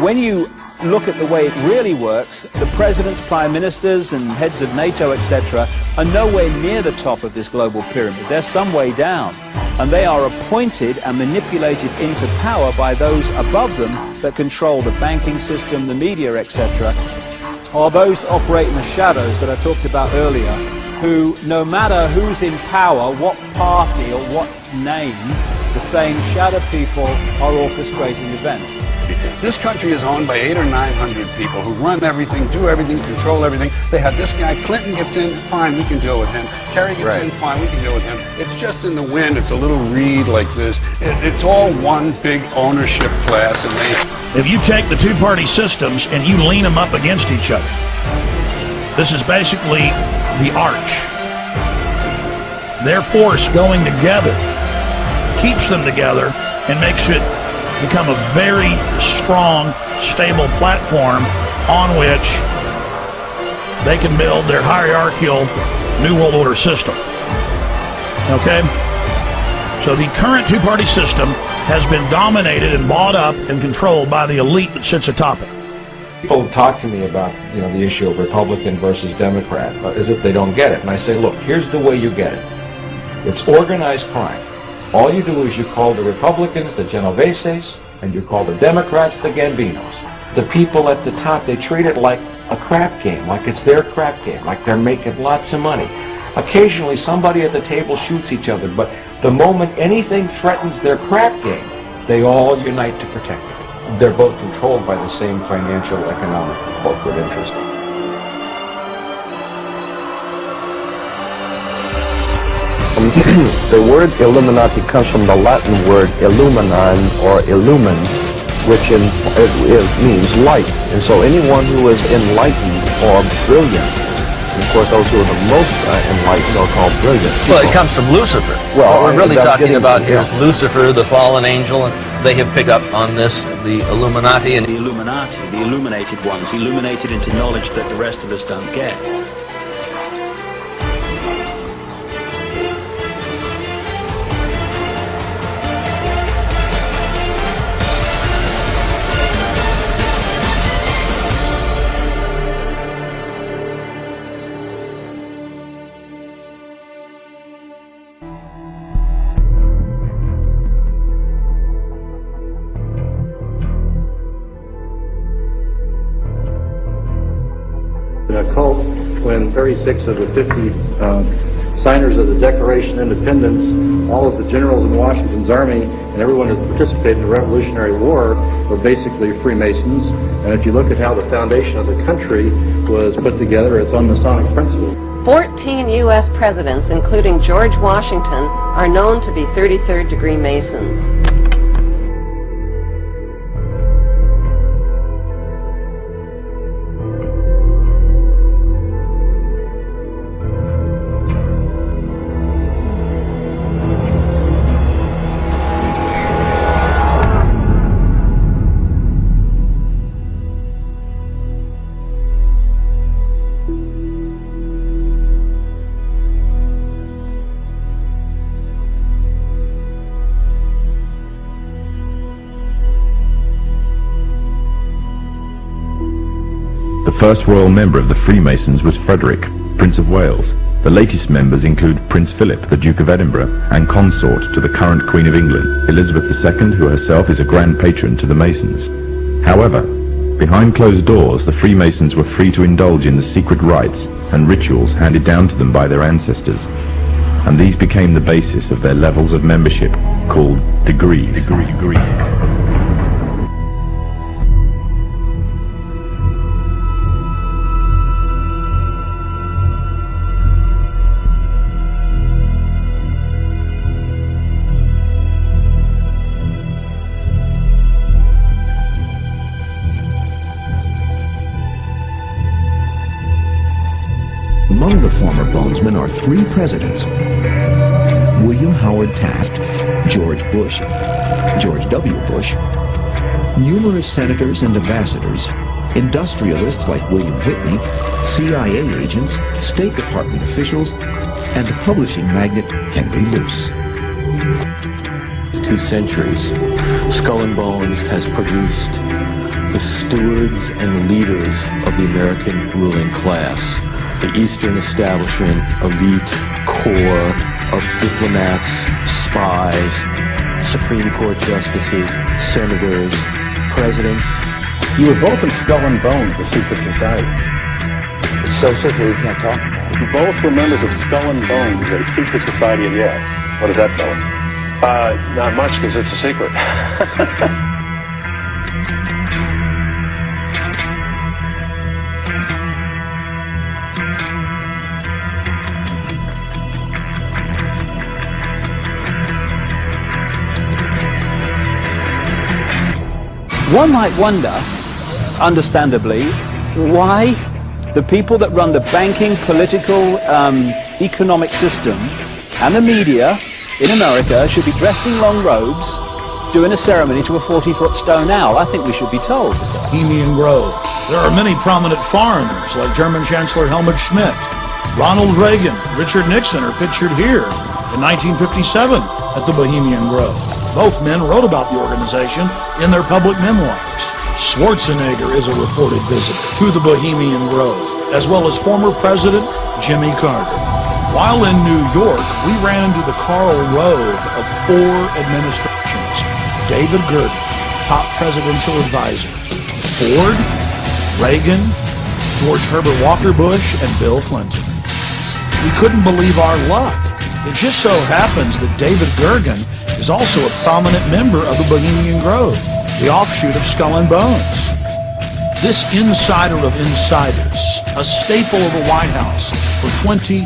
When you look at the way it really works, the presidents, prime ministers and heads of NATO, etc., are nowhere near the top of this global pyramid. They're some way down, and they are appointed and manipulated into power by those above them that control the banking system, the media, etc., or those that operate in the shadows that I talked about earlier, who, no matter who's in power, what party or what name, the same shadow people are orchestrating events. This country is owned by 800 or 900 people who run everything, do everything, control everything. They have this guy, Clinton gets in, fine, we can deal with him. Kerry gets in, fine, we can deal with him. It's just in the wind, it's a little reed like this. It's all one big ownership class. And if you take the two-party systems and you lean them up against each other, this is basically the arch. Their force going together keeps them together and makes it become a very strong, stable platform on which they can build their hierarchical New World Order system. Okay? So the current two-party system has been dominated and bought up and controlled by the elite that sits atop it. People talk to me about, the issue of Republican versus Democrat, as if they don't get it. And I say, look, here's the way you get it. It's organized crime. All you do is you call the Republicans the Genoveses, and you call the Democrats the Gambinos. The people at the top, they treat it like a crap game, like it's their crap game, like they're making lots of money. Occasionally somebody at the table shoots each other, but the moment anything threatens their crap game, they all unite to protect it. They're both controlled by the same financial, economic, corporate interest. The word Illuminati comes from the Latin word illuminan or illumin, which means light. And so anyone who is enlightened or brilliant, and of course those who are the most enlightened are called brilliant people. Well, it comes from Lucifer. Well, what we're really talking about here is Lucifer, the fallen angel, and they have picked up on this, the Illuminati. And the Illuminati, the illuminated ones, illuminated into knowledge that the rest of us don't get. A cult when 36 of the 50 signers of the Declaration of Independence, all of the generals in Washington's army, and everyone who participated in the Revolutionary War were basically Freemasons. And if you look at how the foundation of the country was put together, it's on Masonic principles. 14 U.S. presidents, including George Washington, are known to be 33rd degree Masons. The first royal member of the Freemasons was Frederick, Prince of Wales. The latest members include Prince Philip, the Duke of Edinburgh, and consort to the current Queen of England, Elizabeth II, who herself is a grand patron to the Masons. However, behind closed doors, the Freemasons were free to indulge in the secret rites and rituals handed down to them by their ancestors, and these became the basis of their levels of membership, called degrees. Among the former Bonesmen are 3 presidents: William Howard Taft, George Bush, George W. Bush, numerous senators and ambassadors, industrialists like William Whitney, CIA agents, State Department officials, and the publishing magnate Henry Luce. 2 centuries, Skull and Bones has produced the stewards and leaders of the American ruling class, the Eastern establishment, elite core of diplomats, spies, Supreme Court justices, senators, presidents. You were both in Skull and Bones, the secret society. It's so secret we can't talk about it. You both were members of Skull and Bones, a secret society at Yale. What does that tell us? Not much, because it's a secret. One might wonder, understandably, why the people that run the banking, political, economic system and the media in America should be dressed in long robes doing a ceremony to a 40-foot stone owl. I think we should be told. Bohemian Grove. There are many prominent foreigners like German Chancellor Helmut Schmidt, Ronald Reagan, Richard Nixon are pictured here in 1957 at the Bohemian Grove. Both men wrote about the organization in their public memoirs. Schwarzenegger is a reported visitor to the Bohemian Grove, as well as former President Jimmy Carter. While in New York, we ran into the Karl Rove of 4 administrations. David Gergen, top presidential advisor. Ford, Reagan, George Herbert Walker Bush, and Bill Clinton. We couldn't believe our luck. It just so happens that David Gergen is also a prominent member of the Bohemian Grove, the offshoot of Skull and Bones. This insider of insiders, a staple of the White House for 22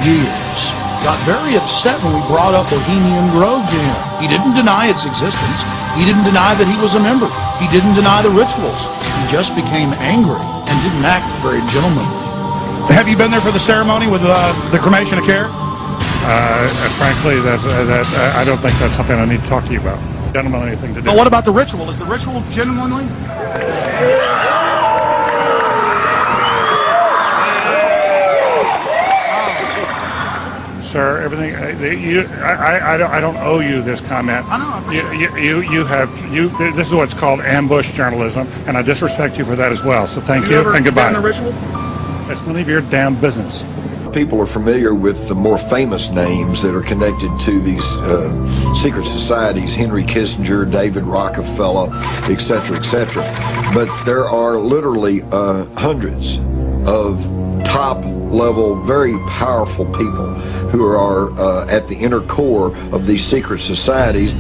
years, got very upset when we brought up Bohemian Grove to him. He didn't deny its existence. He didn't deny that he was a member. He didn't deny the rituals. He just became angry and didn't act very gentlemanly. Have you been there for the ceremony with the cremation of care? Frankly, I don't think that's something I need to talk to you about. Gentlemen, anything to do. But what about the ritual? Is the ritual genuinely? Sir, everything. I don't owe you this comment. I know. This is what's called ambush journalism, and I disrespect you for that as well. So thank you and goodbye. The ritual? It's none of your damn business. People are familiar with the more famous names that are connected to these secret societies, Henry Kissinger, David Rockefeller, etc., etc. But there are literally hundreds of top-level, very powerful people who are at the inner core of these secret societies.